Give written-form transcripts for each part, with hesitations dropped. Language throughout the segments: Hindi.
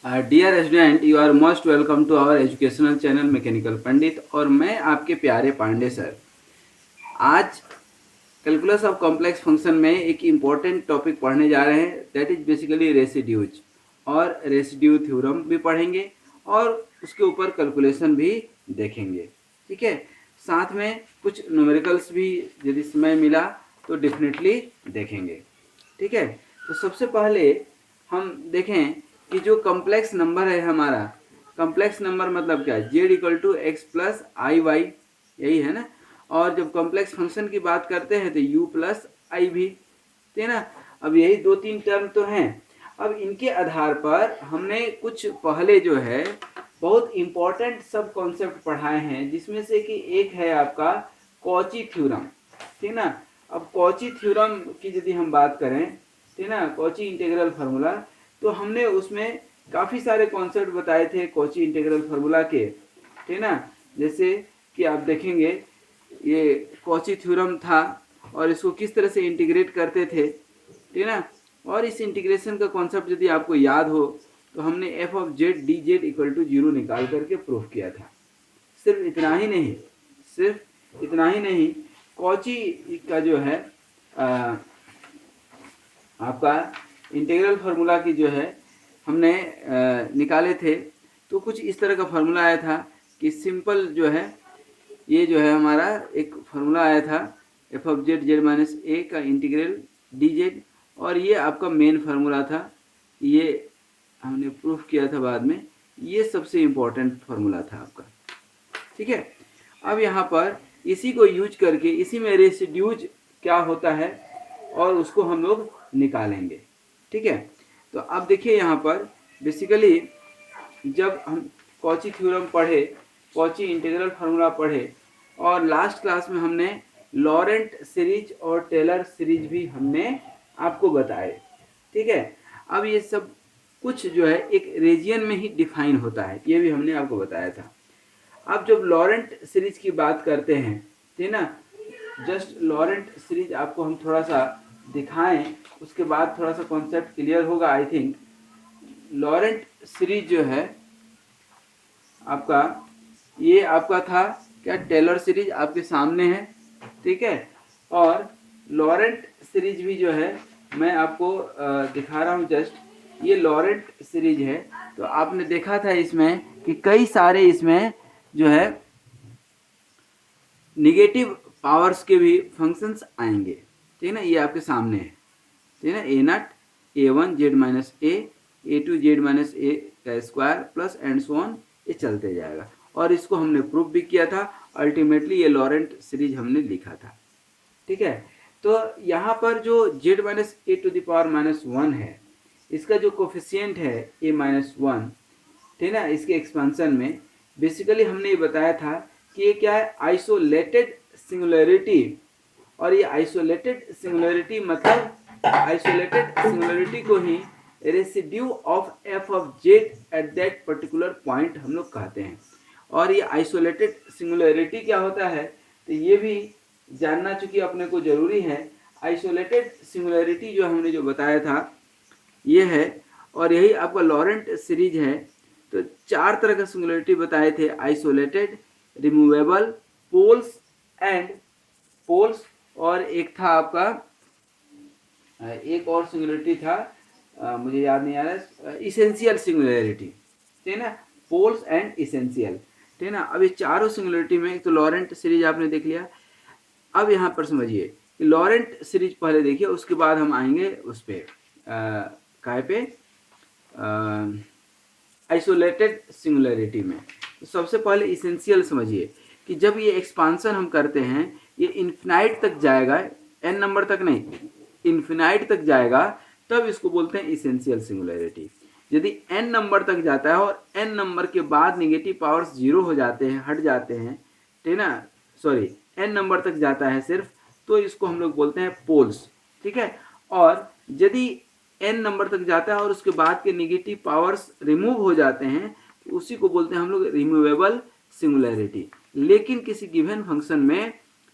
Dear student, you are most welcome to our educational channel mechanical Pandit. और मैं आपके प्यारे पांडे सर। आज कैलकुलस ऑफ कॉम्प्लेक्स फंक्शन में एक इम्पॉर्टेंट टॉपिक पढ़ने जा रहे हैं, दैट इज बेसिकली रेसिड्यूज। और रेसिड्यू थ्योरम भी पढ़ेंगे और उसके ऊपर कैलकुलेशन भी देखेंगे। ठीक है, साथ में कुछ न्यूमेरिकल्स भी यदि समय मिला तो डेफिनेटली देखेंगे। ठीक है, तो सबसे पहले हम देखें कि जो कॉम्प्लेक्स नंबर है हमारा, कॉम्प्लेक्स नंबर मतलब क्या है, z equal to x plus i y, यही है ना। और जब कॉम्प्लेक्स फंक्शन की बात करते हैं तो यू प्लस आई भी, ठीक है ना। अब यही दो तीन टर्म तो हैं। अब इनके आधार पर हमने कुछ पहले जो है बहुत इम्पोर्टेंट सब कॉन्सेप्ट पढ़ाए हैं, जिसमें से कि एक है आपका कॉची थ्योरम, ठीक ना। अब कॉची थ्योरम की यदि हम बात करें, ठीक ना, कॉची इंटीग्रल फार्मूला, तो हमने उसमें काफ़ी सारे कॉन्सेप्ट बताए थे कॉची इंटीग्रल फार्मूला के, ठीक ना। जैसे कि आप देखेंगे ये कॉची थ्योरम था और इसको किस तरह से इंटीग्रेट करते थे, ठीक ना। और इस इंटीग्रेशन का कॉन्सेप्ट यदि आपको याद हो तो हमने f of z d z equal to zero निकाल करके प्रूफ किया था। सिर्फ इतना ही नहीं, सिर्फ इतना ही नहीं, कॉची का जो है आपका इंटीग्रल फार्मूला की जो है हमने निकाले थे। तो कुछ इस तरह का फार्मूला आया था कि सिंपल जो है, ये जो है हमारा एक फार्मूला आया था F of Z Z minus A का इंटीग्रल डी जेड। और ये आपका मेन फार्मूला था, ये हमने प्रूफ किया था बाद में। ये सबसे इम्पोर्टेंट फार्मूला था आपका। ठीक है, अब यहाँ पर इसी को यूज करके इसी में रेसिड्यूज क्या होता है और उसको हम लोग निकालेंगे। ठीक है, तो अब देखिए यहाँ पर बेसिकली जब हम कॉची थ्योरम पढ़े, कॉची इंटीग्रल फार्मूला पढ़े, और लास्ट क्लास में हमने लॉरेंट सीरीज और टेलर सीरीज भी हमने आपको बताए। ठीक है, अब ये सब कुछ जो है एक रीजियन में ही डिफाइन होता है, ये भी हमने आपको बताया था। अब जब लॉरेंट सीरीज की बात करते हैं, ठीक ना, जस्ट लॉरेंट सीरीज आपको हम थोड़ा सा दिखाएं, उसके बाद थोड़ा सा कॉन्सेप्ट क्लियर होगा आई थिंक। लॉरेंट सीरीज जो है आपका, ये आपका था क्या, टेलर सीरीज आपके सामने है। ठीक है, और लॉरेंट सीरीज भी जो है मैं आपको दिखा रहा हूँ जस्ट, ये लॉरेंट सीरीज है। तो आपने देखा था इसमें कि कई सारे इसमें जो है निगेटिव पावर्स के भी फंक्शंस आएंगे। ठीक है ना, ये आपके सामने है, ठीक है ना, A naught A one Z minus A two Z minus A का square plus and so on, ये चलते जाएगा। और इसको हमने प्रूफ भी किया था, अल्टीमेटली ये लॉरेंट सीरीज हमने लिखा था। ठीक है, तो यहाँ पर जो z minus A to the power minus one है, इसका जो कोफिशियंट है ए माइनस वन, ठीक है ना, इसके एक्सपेंशन में बेसिकली हमने ये बताया था कि ये क्या है, आइसोलेटेड सिंगुलरिटी। और ये आइसोलेटेड सिंगुलरिटी मतलब आइसोलेटेड सिंगुलरिटी को ही residue of F of Z at that particular point हम लोग कहते हैं। और ये आइसोलेटेड सिंगुलरिटी क्या होता है, तो ये भी जानना चूंकि अपने को जरूरी है। आइसोलेटेड सिंगुलरिटी जो हमने जो बताया था ये है, और यही आपका लॉरेंट सीरीज है। तो चार तरह का सिंगुलरिटी बताए थे, isolated, removable, poles and poles, और एक था आपका एक और सिंगुलरिटी था, मुझे याद नहीं आ रहा, इसेंशियल सिंगुलरिटी, ठीक है ना, पोल्स एंड इसेंशियल। ठीक है ना, अब ये चारों सिंगुलरिटी में तो लॉरेंट सीरीज आपने देख लिया। अब यहाँ पर समझिए कि लॉरेंट सीरीज पहले देखिए, उसके बाद हम आएंगे उस पर काय पे, आइसोलेटेड सिंगुलरिटी में। तो सबसे पहले इसेंशियल समझिए कि जब ये एक्सपांसन हम करते हैं, ये इन्फिनाइट तक जाएगा, एन नंबर तक नहीं, इन्फिनाइट तक जाएगा, तब इसको बोलते हैं इसेंशियल सिंगुलरिटी। यदि एन नंबर तक जाता है और एन नंबर के बाद नेगेटिव पावर्स जीरो हो जाते हैं, हट जाते हैं, ठीक है ना, सॉरी एन नंबर तक जाता है सिर्फ, तो इसको हम लोग बोलते हैं पोल्स। ठीक है, और यदि एन नंबर तक जाता है और उसके बाद के नेगेटिव पावर्स रिमूव हो जाते हैं, तो उसी को बोलते हैं हम लोग रिमूवेबल सिंगुलरिटी। लेकिन किसी गिवन फंक्शन में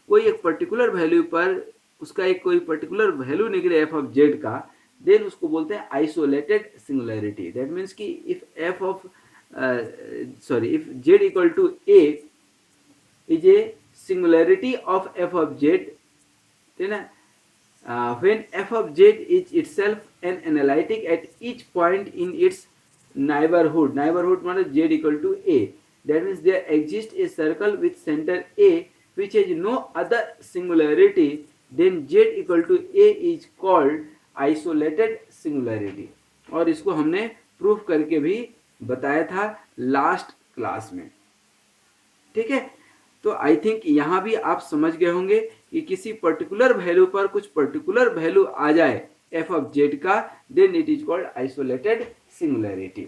कोई एक पर्टिकुलर वैल्यू पर उसका एक कोई पर्टिकुलर वैल्यू निकले एफ ऑफ जेड का, देन उसको बोलते हैं आइसोलेटेड सिंगुलैरिटी। दैट मीन्स कि if F of if z equal to a is a singularity of F of Z, ठीक है ना, when f of z is itself an analytic at each point in its neighborhood मतलब z equal to a, that means there exists a circle with center a which has no other singularity, then z equal to a is called isolated singularity। और इसको हमने प्रूफ करके भी बताया था लास्ट क्लास में, ठीक है। तो आई थिंक यहाँ भी आप समझ गए होंगे कि किसी पर्टिकुलर वैल्यू पर कुछ पर्टिकुलर वैल्यू आ जाए एफ ऑफ जेड का, then it is called isolated singularity.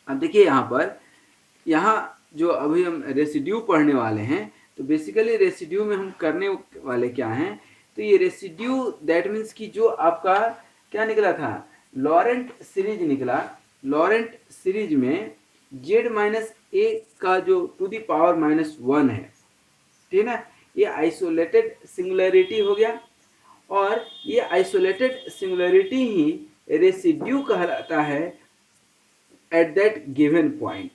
अब देखिए यहाँ पर, यहाँ जो अभी हम रेसिड्यू पढ़ने वाले हैं, तो बेसिकली रेसिड्यू में हम करने वाले क्या हैं, तो ये रेसिड्यू दैट मीन्स कि जो आपका क्या निकला था, लॉरेंट सीरीज निकला। लॉरेंट सीरीज में जेड माइनस ए का जो टू दी पावर -1 है, ठीक है ना, ये आइसोलेटेड सिंगुलैरिटी हो गया। और ये आइसोलेटेड सिंगुलैरिटी ही रेसिड्यू कहलाता है एट दैट गिवन पॉइंट,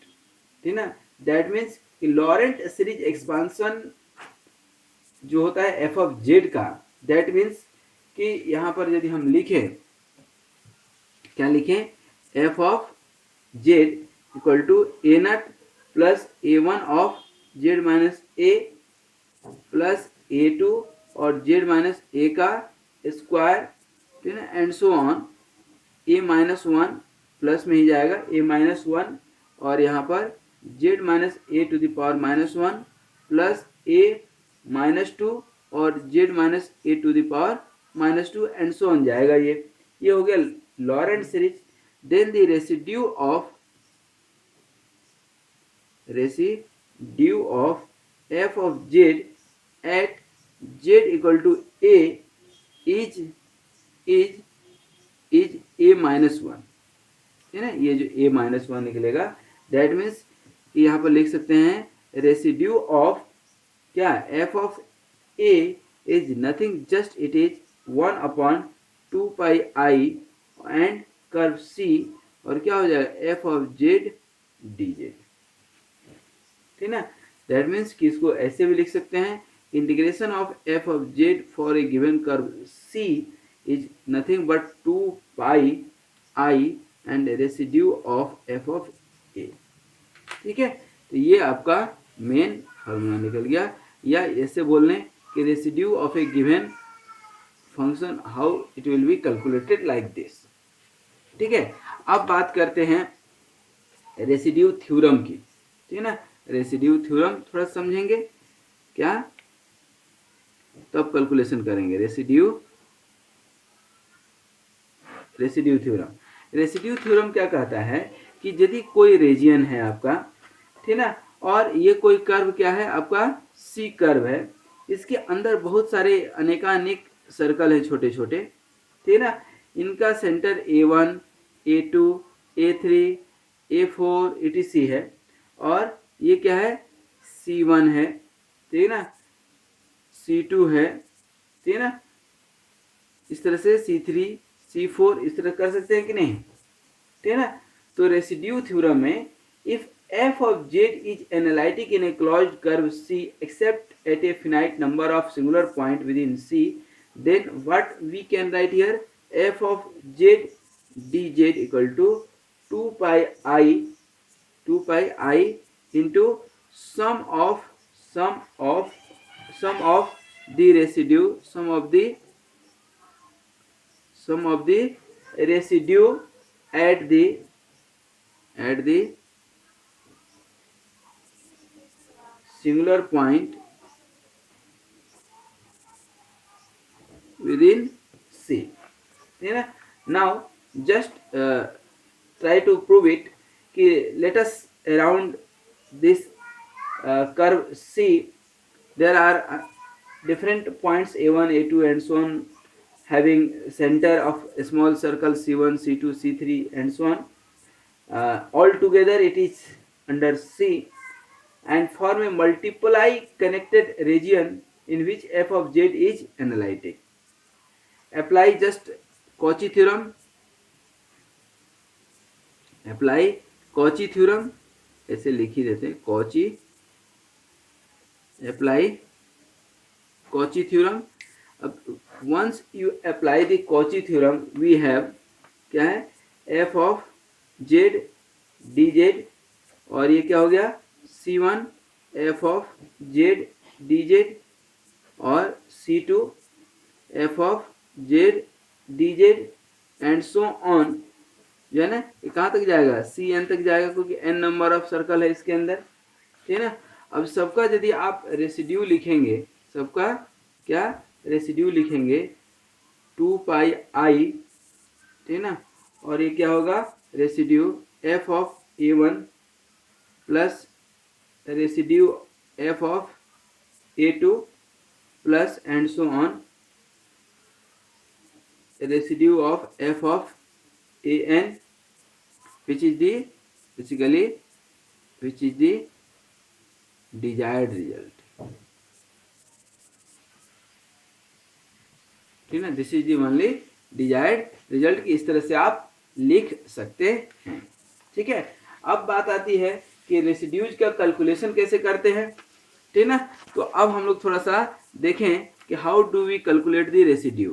ठीक ना। दैट मीन्स कि लॉरेंट सीरीज एक्सपांशन जो होता है एफ ऑफ जेड का, दैट मीन्स कि यहाँ पर यदि हम लिखें, क्या लिखें, f of Z equal to a naught plus a1 of z minus a plus a2 और जेड माइनस ए का स्क्वायर, ठीक है, and so on, a-1 plus में ही जाएगा a-1 और यहाँ पर z minus A to the power -1 plus a-2 और Z minus A to the power -2 and so on जाएगा। ये हो गया Laurent series. Then the residue of f of z at z equal to a is a-1, है ना। ये जो a-1 निकलेगा, दैट मीन्स यहाँ पर लिख सकते हैं रेसिड्यू ऑफ क्या, f of a is nothing just it is 1/2 pi i and curve c, और क्या हो जाएगा f of z dz, ठीक ना। दैट मीन्स कि इसको ऐसे भी लिख सकते हैं, integration of F of Z for a given curve C is nothing but 2 pi I and residue of F of A, ठीक है। तो ये आपका मेन फार्मूला निकल गया। या ऐसे बोल लें कि residue of A given function how it will be calculated like this, ठीक है। अब बात करते हैं रेसिड्यू थ्योरम की, ठीक है ना। रेसिड्यू थ्योरम थोड़ा समझेंगे क्या, तब कैलकुलेशन करेंगे। रेसिड्यू थ्योरम क्या कहता है कि यदि कोई रीजन है आपका, ठीक ना, और ये कोई कर्व क्या है आपका, सी कर्व है, इसके अंदर बहुत सारे अनेकानेक सर्कल है छोटे छोटे, ठीक ना। इनका centre a1 a2 a3 a4 etc है, और ये क्या है, C1 है, ठीक है ना, C2 है, ठीक है ना, इस तरह से C3 C4 इस तरह कर सकते हैं कि नहीं, ठीक है ना। तो रेसिड्यू थ्योरम में if f of z is analytic in a closed curve C except at a finite number of singular point within C, then what we can write here, f of z dz equal to 2 pi I into sum of the residue at the singular point within C, है ना। Now just try to prove it कि let us around this curve C there are different points a1 a2 and so on having center of a small circle c1 c2 c3 and so on, all together it is under C and form a multiply connected region in which f of z is analytic. Apply just Cauchy theorem, apply Cauchy theorem, ऐसे लिख ही देते हैं, कॉची, अप्लाई कॉची थ्योरम। अब once you apply the Cauchy theorem we have क्या है, F of z d z, और ये क्या हो गया, C1 f of z d z, और C2 f of z d z, and so on, जो है ना, ये कहाँ तक जाएगा, Cn तक जाएगा, क्योंकि n नंबर ऑफ सर्कल है इसके अंदर, ठीक है ना। अब सबका यदि आप रेसिड्यू लिखेंगे, सबका क्या रेसिड्यू लिखेंगे 2 पाई आई, ठीक है ना, और ये क्या होगा, residue F of A1 plus residue F of A2 plus and so on residue of F of An, which is the basically which is the desired result, ठीक है ना, this is the only desired result की इस तरह से आप लिख सकते हैं, ठीक है। अब बात आती है कि रेसिड्यूज का कैलकुलेशन कैसे करते हैं, ठीक है ना। तो अब हम लोग थोड़ा सा देखें कि how do we calculate the residue,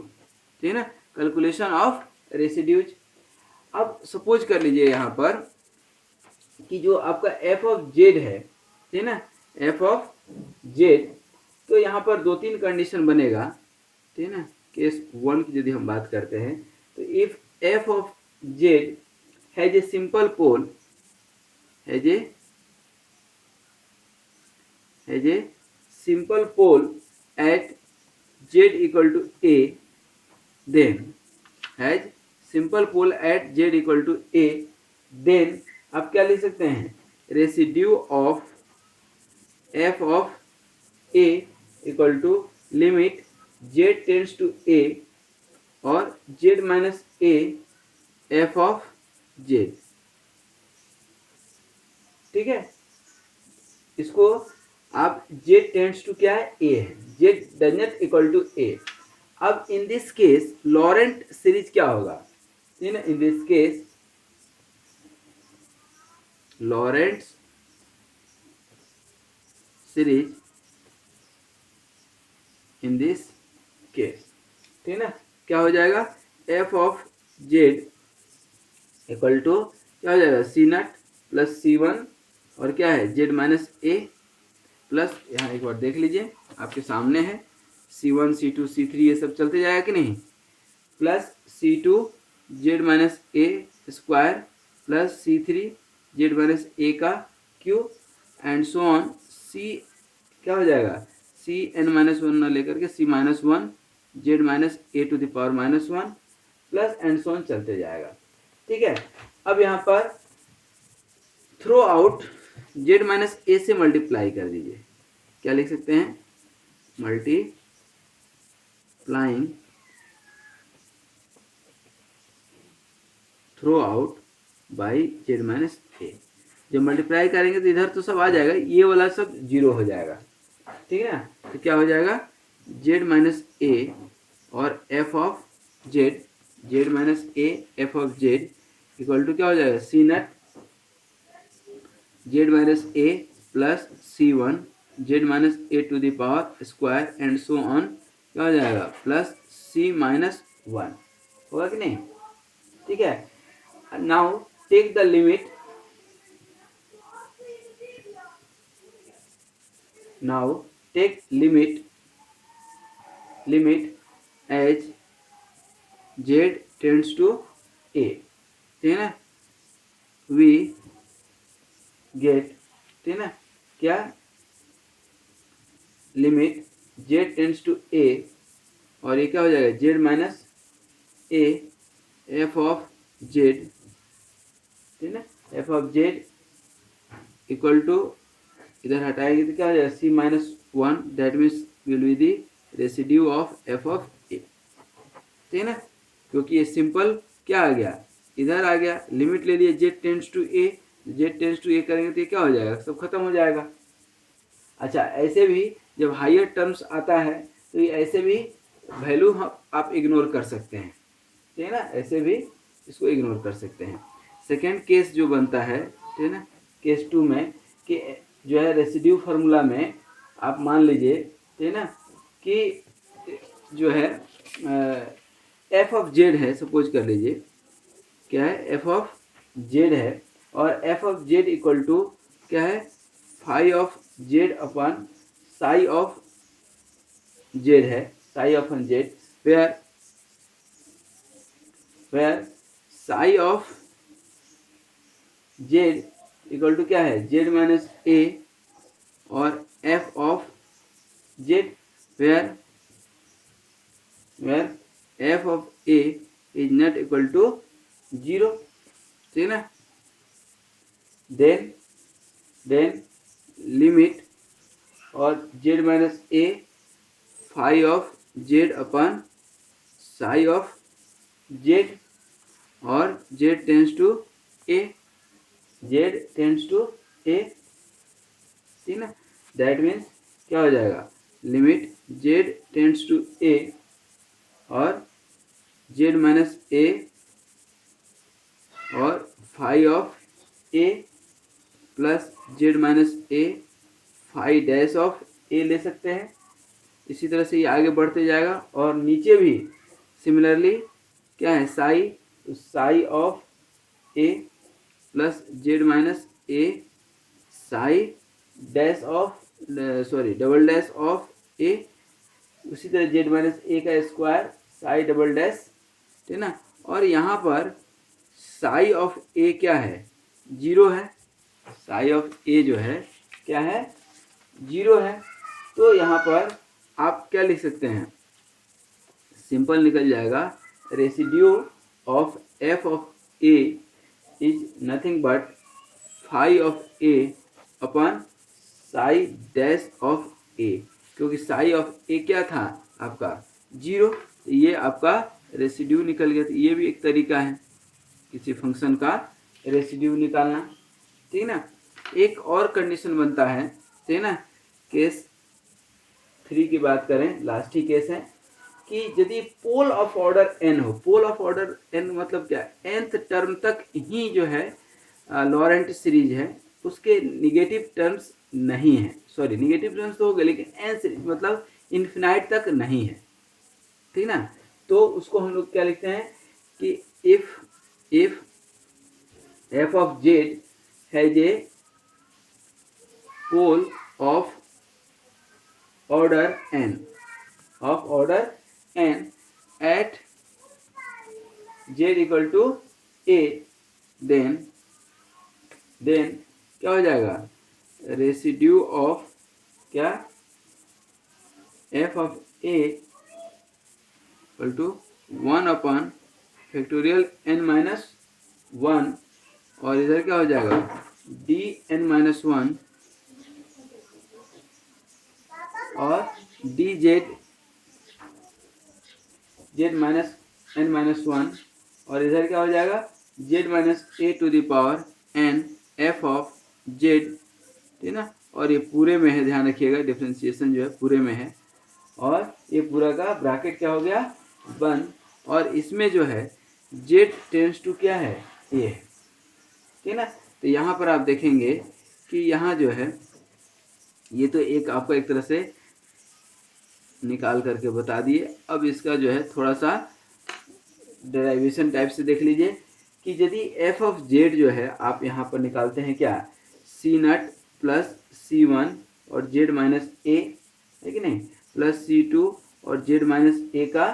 ठीक है ना, कैलकुलेशन ऑफ रेसिड्यूज। अब सपोज कर लीजिए यहाँ पर कि जो आपका एफ ऑफ जेड है, ठीक है ना, एफ ऑफ जेड, तो यहाँ पर 2-3 कंडीशन बनेगा, ठीक है ना। केस 1 की यदि हम बात करते हैं, तो if F of Z has a simple pole, has a simple pole at Z equal to A, then has simple pole at Z equal to A, then आप क्या लिख सकते हैं, residue of F of A equal to limit Z tends to ए और Z minus A F of Z, ठीक है। इसको आप जेड टेंड्स टू क्या है, ए है, Z does not equal to A. अब in this case Laurent series क्या होगा, ठीक है ना, in this case Laurent series in this case, ठीक है ना, क्या हो जाएगा, F of Z equal to क्या हो जाएगा, C0 प्लस C1 और क्या है जेड माइनस ए, प्लस यहाँ एक बार देख लीजिए आपके सामने है C1 C2 C3 ये सब चलते जाएगा कि नहीं, plus C2 Z minus A square plus C3 Z minus A का cube and so on, C क्या हो जाएगा, Cn माइनस 1 ना लेकर के C-1 Z minus A to the power -1 plus and so on चलते जाएगा, ठीक है। अब यहाँ पर throughout Z minus A से मल्टीप्लाई कर दीजिए, क्या लिख सकते हैं, multiplying throughout by Z minus A. जब मल्टीप्लाई करेंगे तो इधर तो सब आ जाएगा, ये वाला सब 0 हो जाएगा, ठीक है ना। तो क्या हो जाएगा, जेड माइनस ए और F of Z, Z minus A F of Z equal to क्या हो जाएगा, C0 z minus a plus C1 z minus A to the power square and so on, क्या हो जाएगा, प्लस C-1 होगा कि नहीं, ठीक है। Now take the limit, now take limit as Z tends to A, ठीक है ना, वी गेट, ठीक है ना, क्या लिमिट जेड टेंड्स टू ए और ये क्या हो जाएगा, Z minus A F of Z, ठीक है ना, F of Z equal to, इधर हटाएंगे तो क्या हो जाएगा, C-1 that means will be the residue of F of A, ठीक है ना, क्योंकि ये सिंपल क्या आ गया, इधर आ गया, लिमिट ले लिए Z tends to A, Z tends to A करेंगे तो ये क्या हो जाएगा, सब खत्म हो जाएगा। अच्छा, ऐसे भी जब हायर टर्म्स आता है तो ये ऐसे भी वैल्यू आप इग्नोर कर सकते हैं, ठीक है ना, ऐसे भी इसको इग्नोर कर सकते हैं। सेकेंड केस जो बनता है, ठीक है ना, केस 2 में कि जो है रेसिड्यू फार्मूला में आप मान लीजिए, ठीक है ना, कि जो है एफ ऑफ जेड है, सपोज कर लीजिए क्या है, एफ ऑफ जेड है, और F of Z equal to क्या है, phi of Z upon psi of Z है, psi of Z, where psi of Z equal to क्या है, जेड माइनस ए, और F of Z where F of A is not equal to 0, ठीक है ना। देन लिमिट और Z minus A phi of Z upon psi of Z, और जेड टेंस टू ए, ठीक ना। दैट मीन्स क्या हो जाएगा, लिमिट जेड टेंस टू ए और जेड माइनस ए और phi of A plus Z minus A phi dash of A ले सकते हैं। इसी तरह से ये आगे बढ़ते जाएगा, और नीचे भी सिमिलरली क्या है, साई, तो psi of A plus Z minus A psi dash of double dash of A, उसी तरह जेड माइनस ए का स्क्वायर साई डबल डैश, ठीक ना। और यहाँ पर साई ऑफ ए क्या है, 0 है, साई ऑफ ए जो है क्या है, 0 है। तो यहाँ पर आप क्या लिख सकते हैं, सिंपल निकल जाएगा, residue of F of A is nothing but phi of A upon psi dash of A, क्योंकि साई ऑफ ए क्या था आपका, 0, तो ये आपका रेसिड्यू निकल गया। तो ये भी एक तरीका है किसी फंक्शन का रेसिड्यू निकालना, ठीक ना। एक और कंडीशन बनता है, ठीक है ना, केस 3 की बात करें, लास्ट ही केस है, कि यदि पोल ऑफ ऑर्डर n हो, पोल ऑफ ऑर्डर n मतलब क्या, nth टर्म तक ही जो है लॉरेंट सीरीज है, उसके निगेटिव टर्म्स नहीं है, सॉरी निगेटिव टर्म्स तो हो गए, लेकिन n सीरीज मतलब इन्फिनाइट तक नहीं है, ठीक ना। तो उसको हम लोग क्या लिखते हैं कि if F of Z has a pole of order n at z equal to a, then क्या हो जाएगा, रेसिड्यू ऑफ क्या, f of a equal to 1 upon factorial n minus 1, और इधर क्या हो जाएगा, dn माइनस 1 और dz z minus n minus 1, और इधर क्या हो जाएगा, z minus a to the power n f of z, ठीक ना। और ये पूरे में है, ध्यान रखिएगा डिफरेंशिएशन जो है पूरे में है, और ये पूरा का ब्रैकेट क्या हो गया, 1, और इसमें जो है z टेंस टू क्या है, a है, ठीक ना। तो यहाँ पर आप देखेंगे कि यहाँ जो है ये तो एक आपको एक तरह से निकाल करके बता दिए। अब इसका जो है थोड़ा सा डेरिवेशन टाइप से देख लीजिए कि यदि एफ ऑफ जेड जो है आप यहाँ पर निकालते हैं क्या, सी नट प्लस C1 और जेड माइनस ए, है कि नहीं, प्लस C2 और जेड माइनस ए का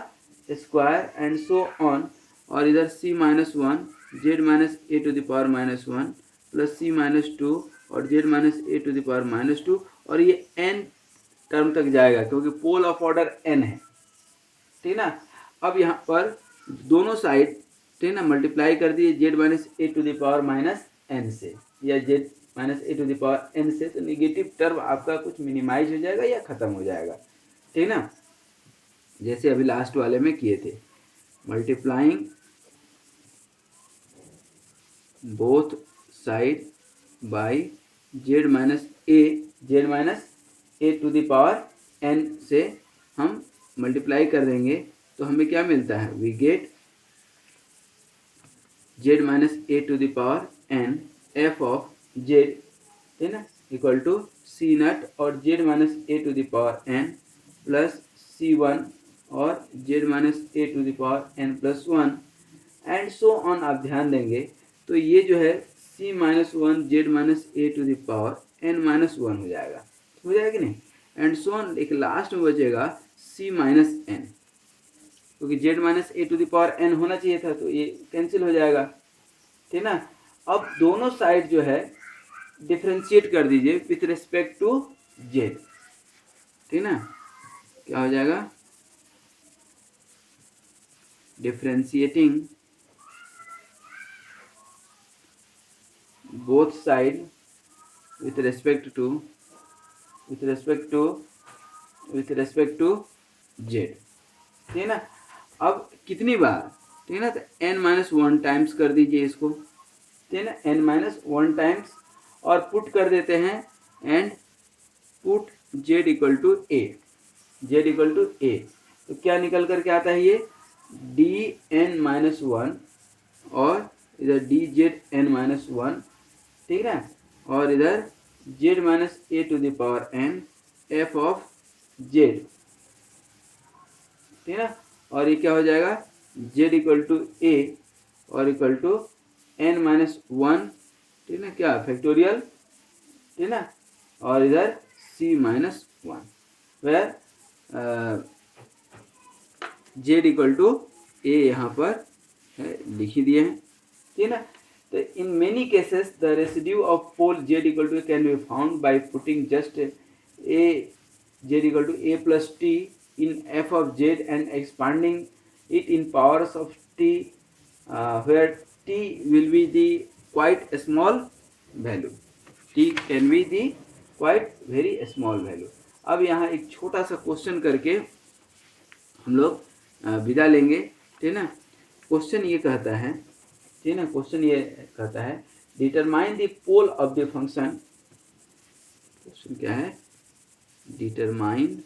स्क्वायर एंड सो ऑन, और इधर C minus 1 z minus A to the power minus 1 plus C minus 2 और Z minus A to the power minus 2, और ये n टर्म तक जाएगा क्योंकि पोल ऑफ ऑर्डर n है, ठीक ना। अब यहाँ पर दोनों साइड, ठीक ना, मल्टीप्लाई कर दिए z minus A to the power minus n से, या z minus A to the power n से, तो निगेटिव टर्म आपका कुछ मिनिमाइज हो जाएगा या ख़त्म हो जाएगा, ठीक ना, जैसे अभी लास्ट वाले में किए थे, multiplying both side by Z minus A to the power n से हम मल्टीप्लाई कर देंगे, तो हमें क्या मिलता है, we get Z minus A to the power N F of Z, है ना, इक्वल टू सी नट और Z minus A to the power N plus C one और Z minus A to the power N plus one and so on. आप ध्यान देंगे तो ये जो है C minus one Z minus A to the power N minus one हो जाएगा कि नहीं, एंड सो ऑन। एक लास्ट में बचेगा सी माइनस एन, क्योंकि z minus A to the power n होना चाहिए था तो ये कैंसिल हो जाएगा, ठीक ना। अब दोनों साइड जो है डिफ्रेंशिएट कर दीजिए विथ रिस्पेक्ट टू जेड, ठीक ना। क्या हो जाएगा, differentiating both side with respect to z, ठीक है ना। अब कितनी बार, ठीक है ना, तो n माइनस वन टाइम्स कर दीजिए इसको, ठीक है ना, n माइनस वन टाइम्स और पुट कर देते हैं and put z equal to A, तो क्या निकल करके आता है ये dn माइनस वन और इधर dzn माइनस वन, ठीक है ना, और इधर z minus A to the power n f of z, ठीक है ना। और ये क्या हो जाएगा z इक्वल टू ए और equal to n minus one, ठीक है ना, क्या फैक्टोरियल, ठीक है ना, और इधर c minus one, where z equal to A यहाँ पर लिख ही दिए हैं, ठीक है ना। तो in many cases the residue of pole z equal to can be found by putting just a z equal to a plus t in f of z and expanding it in powers of t, where t will be the quite small value, t can be the quite very small value। अब यहाँ एक छोटा सा क्वेश्चन करके हम लोग विदा लेंगे, ठीक है ना। क्वेश्चन ये कहता है, ठीक है ना, क्वेश्चन ये कहता है determine the pole of the function. Question क्या है, determine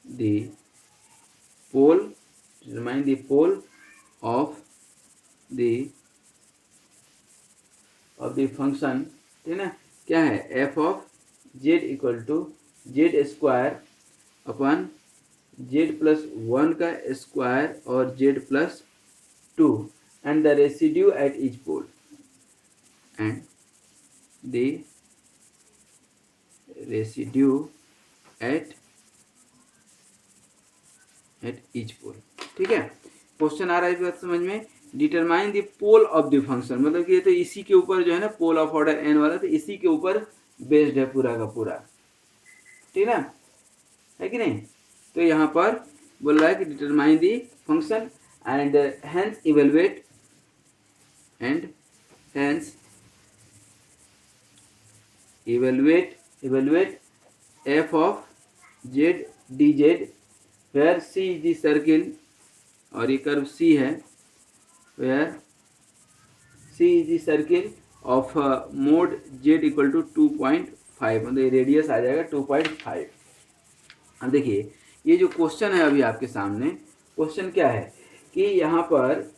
the pole of the function, ठीक है ना, क्या है F of Z equal to z square upon z plus one का स्क्वायर और z plus two and the residue at each pole, and the residue at each pole, ठीक है। क्वेश्चन आ रहा है इस बात समझ में, determine the pole of the function, मतलब कि ये तो इसी के ऊपर जो है ना पोल ऑफ ऑर्डर एन वाला, तो इसी के ऊपर बेस्ड है पूरा का पूरा, ठीक ना, है कि नहीं। तो यहाँ पर बोल रहा है कि determine the function and hence evaluate f of z dz where c is the circle और ये कर्व c है, where c is the circle of mode z equal to 2.5, मतलब रेडियस आ जाएगा 2.5। अब देखिए ये जो क्वेश्चन है अभी आपके सामने, क्वेश्चन क्या है कि यहाँ पर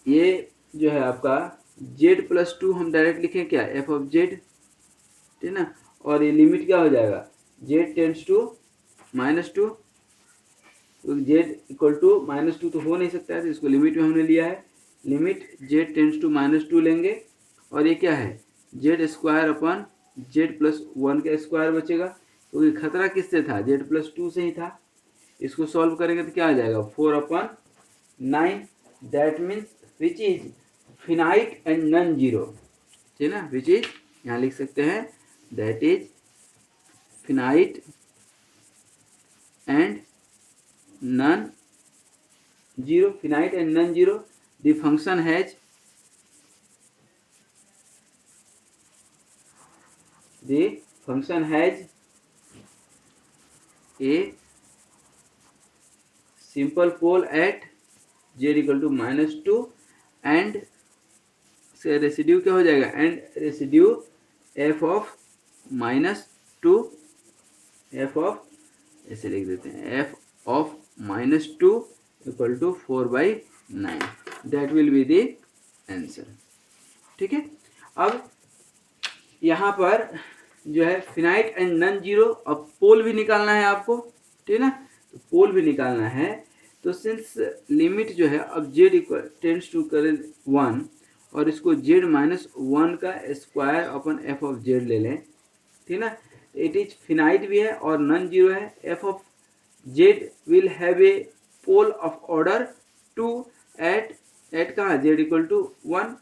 ये जो है आपका z प्लस टू हम डायरेक्ट लिखें क्या f ऑफ z, ठीक ना, और ये लिमिट क्या हो जाएगा z tends to minus two, तो z equal to minus two तो हो नहीं सकता है, तो इसको लिमिट में हमने लिया है, limit z tends to minus two लेंगे और ये क्या है z square upon z plus one का स्क्वायर बचेगा, क्योंकि तो खतरा किससे था z प्लस टू से ही था। इसको सॉल्व करेंगे तो क्या आ जाएगा 4/9, that means which is finite and non zero, ठीक है ना, विच इज यहाँ लिख सकते हैं that is finite and non zero, finite and non zero, the function has a simple pole at z equal to -2 and say residue क्या हो जाएगा, and residue f of -2, f of ऐसे लिख देते हैं f of -2 equal to 4/9, that will be the answer. ठीक है, अब यहाँ पर जो है फिनाइट एंड नॉन जीरो, अब पोल भी निकालना है आपको, ठीक है ना, तो पोल भी निकालना है। तो सिंस लिमिट जो है अब जेड इक्वल टेंड्स टू करें 1 और इसको जेड माइनस 1 का square upon F of Z ले लें, ठीक ना, इट इज फिनाइट भी है और नॉन जीरो है। F of z will have a pole of order 2 at कहाँ जेड इक्वल टू 1,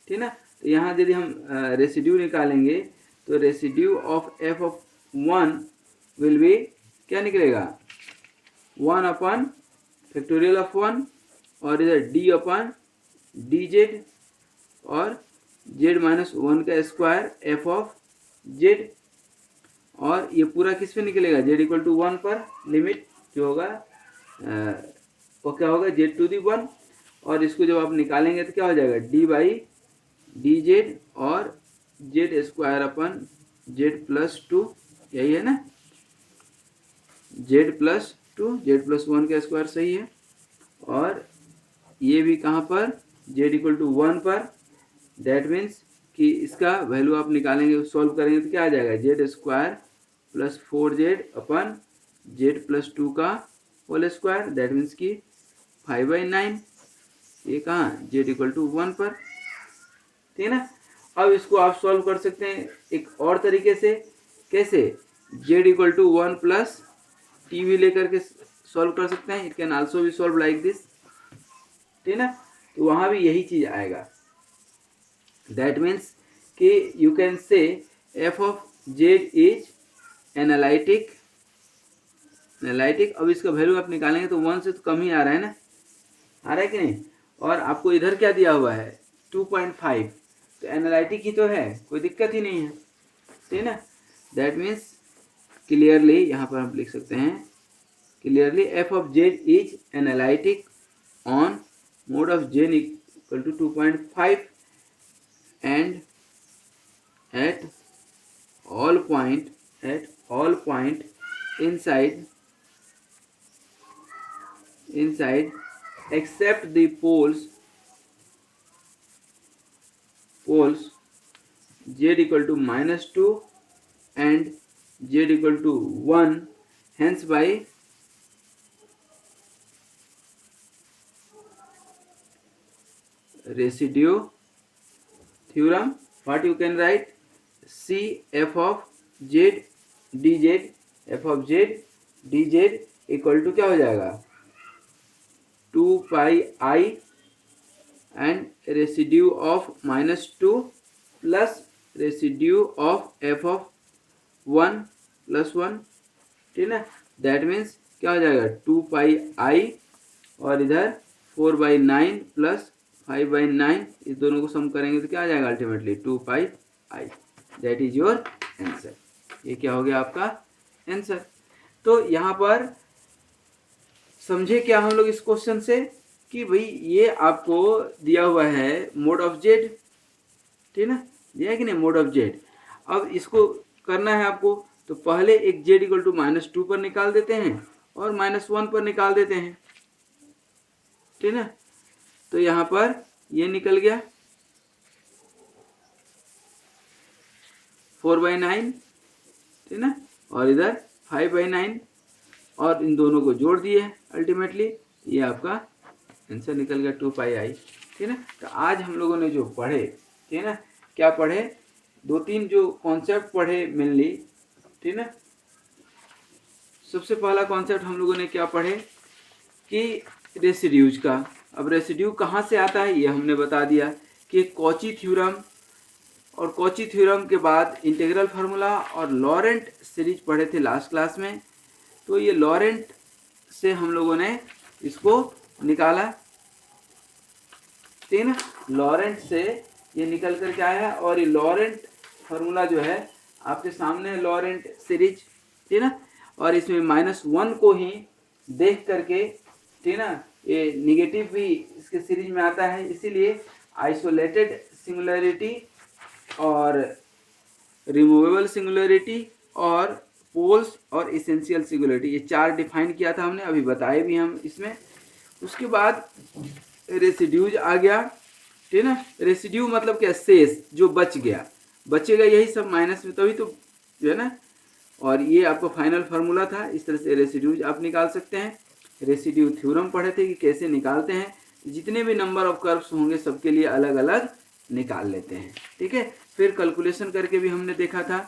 ठीक ना। तो यहाँ यदि हम रेसिड्यू निकालेंगे तो residue of F of 1 will be क्या निकलेगा 1 अपन फैक्टोरियल ऑफ 1 और इधर डी अपन डी जेड और जेड माइनस 1 का स्क्वायर एफ ऑफ जेड, और ये पूरा किस पे निकलेगा जेड इक्वल टू 1 पर। लिमिट जो होगा वो क्या होगा जेड टू दी 1, और इसको जब आप निकालेंगे तो क्या हो जाएगा डी बाई डी जेड और Z square upon z plus 2, यही है ना, जेड प्लस 2 जेड प्लस 1 का स्क्वायर सही है। और ये भी कहाँ पर जेड इक्वल टू 1 पर, दैट मीन्स कि इसका वैल्यू आप निकालेंगे सॉल्व करेंगे तो क्या आ जाएगा जेड स्क्वायर प्लस 4z अपन जेड प्लस 2 का होल स्क्वायर, दैट मीन्स कि 5/9, ये कहाँ जेड इक्वल टू 1 पर, ठीक है ना। अब इसको आप सॉल्व कर सकते हैं एक और तरीके से, कैसे, z equal to 1 plus t भी लेकर के सॉल्व कर सकते हैं, it can also be solve like this, ठीक है ना। तो वहाँ भी यही चीज़ आएगा, दैट मीन्स कि you can say f of z is analytic. अब इसका वैल्यू आप निकालेंगे तो 1 से तो कम ही आ रहा है ना, आ रहा है कि नहीं, और आपको इधर क्या दिया हुआ है 2.5, तो एनालिटिक ही तो है, कोई दिक्कत ही नहीं है, ठीक है ना। दैट मीन्स क्लियरली यहाँ पर हम लिख सकते हैं clearly f of z is analytic on mod of Z equal to 2.5 and at all point inside except the poles z equal to -2 and z equal to 1, hence by residue theorem what you can write c f of z dz, f of z dz equal to क्या हो जाएगा 2 pi i and residue of -2 plus residue of F of 1 plus 1, ठीक है, दैट मीन्स क्या हो जाएगा 2 पाई i और इधर 4/9 प्लस 5/9, इस दोनों को सम करेंगे तो क्या आ जाएगा ultimately 2 pi i, that is your answer. ये क्या हो गया आपका आंसर। तो यहाँ पर समझे क्या हम लोग इस क्वेश्चन से कि भाई ये आपको दिया हुआ है मोड ऑफ जेड, ठीक ना, दिया है कि नहीं मोड ऑफ जेड। अब इसको करना है आपको, तो पहले एक जेड इक्वल टू -2 पर निकाल देते हैं और -1 पर निकाल देते हैं, ठीक ना। तो यहाँ पर ये निकल गया 4/9, ठीक ना, और इधर 5/9 और इन दोनों को जोड़ दिए अल्टीमेटली ये आपका आंसर निकल गया 2 पाई i, ठीक ना। तो आज हम लोगों ने जो पढ़े, ठीक है ना, क्या पढ़े 2-3 जो कॉन्सेप्ट पढ़े मेनली, ठीक ना। सबसे पहला कॉन्सेप्ट हम लोगों ने क्या पढ़े कि रेसिड्यूज का। अब रेसिड्यू कहाँ से आता है ये हमने बता दिया कि कॉची थ्योरम, और कॉची थ्योरम के बाद इंटीग्रल फार्मूला और लॉरेंट सीरीज पढ़े थे लास्ट क्लास में। तो ये लॉरेंट से हम लोगों ने इसको निकाला, ठीक है ना, लॉरेंट से ये निकल कर के आया, और ये लॉरेंट फार्मूला जो है आपके सामने है, लॉरेंट सीरीज, ठीक है ना, और इसमें -1 को ही देख करके, ठीक है ना, ये निगेटिव भी इसके सीरीज में आता है, इसीलिए आइसोलेटेड सिंगुलरिटी और रिमूवेबल सिंगुलरिटी और पोल्स और इसेंशियल सिंगुलरिटी, ये 4 डिफाइन किया था हमने, अभी बताए भी हम इसमें। उसके बाद रेसिड्यूज आ गया, ठीक है ना। रेसिड्यू मतलब क्या, शेष, जो बच गया, बचेगा यही सब माइनस में, तभी तो जो है ना। और ये आपको फाइनल फार्मूला था, इस तरह से रेसिड्यूज आप निकाल सकते हैं। रेसिड्यू थ्योरम पढ़े थे कि कैसे निकालते हैं, जितने भी नंबर ऑफ कर्व्स होंगे सबके लिए अलग अलग निकाल लेते हैं, ठीक है। फिर कैलकुलेशन करके भी हमने देखा था,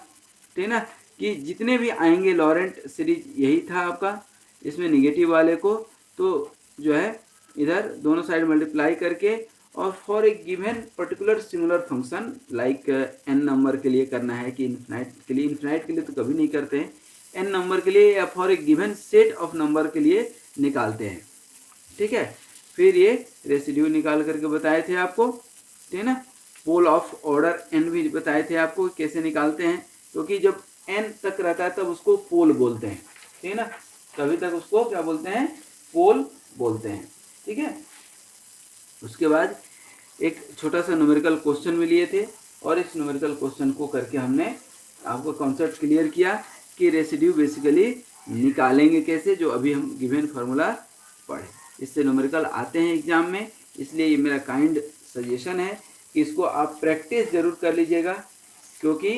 ठीक है ना, कि जितने भी आएंगे लॉरेंट सीरीज यही था आपका, इसमें निगेटिव वाले को तो जो है इधर दोनों साइड मल्टीप्लाई करके, और for a given particular singular function like an number के लिए करना है कि इन्फिनाइट के लिए, इन्फिनाइट के लिए तो कभी नहीं करते हैं, एन नंबर के लिए या for a given set of number के लिए निकालते हैं, ठीक है। फिर ये रेसिड्यू निकाल करके बताए थे आपको, ठीक है ना। पोल ऑफ ऑर्डर एन भी बताए थे आपको कैसे निकालते हैं, क्योंकि जब एन तक रहता है तब उसको पोल बोलते हैं, ठीक है ना, तभी तक उसको क्या बोलते हैं, पोल बोलते हैं, ठीक है। उसके बाद एक छोटा सा न्यूमेरिकल क्वेश्चन भी लिए थे, और इस न्यूमेरिकल क्वेश्चन को करके हमने आपको कॉन्सेप्ट क्लियर किया कि रेसिड्यू बेसिकली निकालेंगे कैसे, जो अभी हम गिवन फार्मूला पढ़े। इससे न्यूमेरिकल आते हैं एग्जाम में, इसलिए ये मेरा काइंड सजेशन है कि इसको आप प्रैक्टिस जरूर कर लीजिएगा, क्योंकि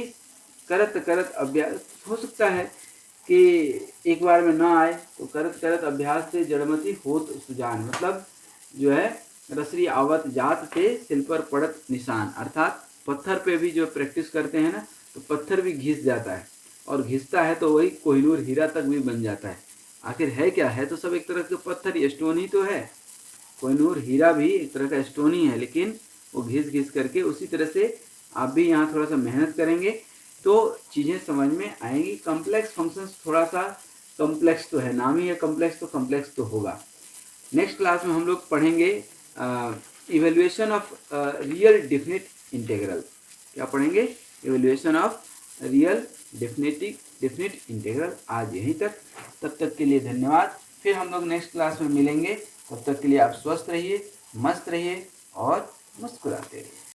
करत करत अभ्यास, हो सकता है कि एक बार में ना आए, तो करत करत अभ्यास से जड़मति होत सुजान, मतलब जो है रसरी आवत जात थे सिल पर पड़त निशान, अर्थात पत्थर पे भी जो प्रैक्टिस करते हैं ना, तो पत्थर भी घिस जाता है, और घिसता है तो वही कोहिनूर हीरा तक भी बन जाता है। आखिर है क्या, है तो सब एक तरह के पत्थर, ये स्टोन ही तो है, कोहिनूर हीरा भी एक तरह का स्टोन ही है, लेकिन वो घिस घिस करके, उसी तरह से आप भी यहाँ थोड़ा सा मेहनत करेंगे तो चीज़ें समझ में आएंगी। कॉम्प्लेक्स फंक्शंस थोड़ा सा कॉम्प्लेक्स तो है, नाम ही है कॉम्प्लेक्स, तो कॉम्प्लेक्स तो होगा। नेक्स्ट क्लास में हम लोग पढ़ेंगे evaluation of real definite integral. क्या पढ़ेंगे, evaluation of real definite integral. आज यहीं तक, तब तक के लिए धन्यवाद। फिर हम लोग नेक्स्ट क्लास में मिलेंगे, तब तक के लिए आप स्वस्थ रहिए, मस्त रहिए और मुस्कुराते रहिए।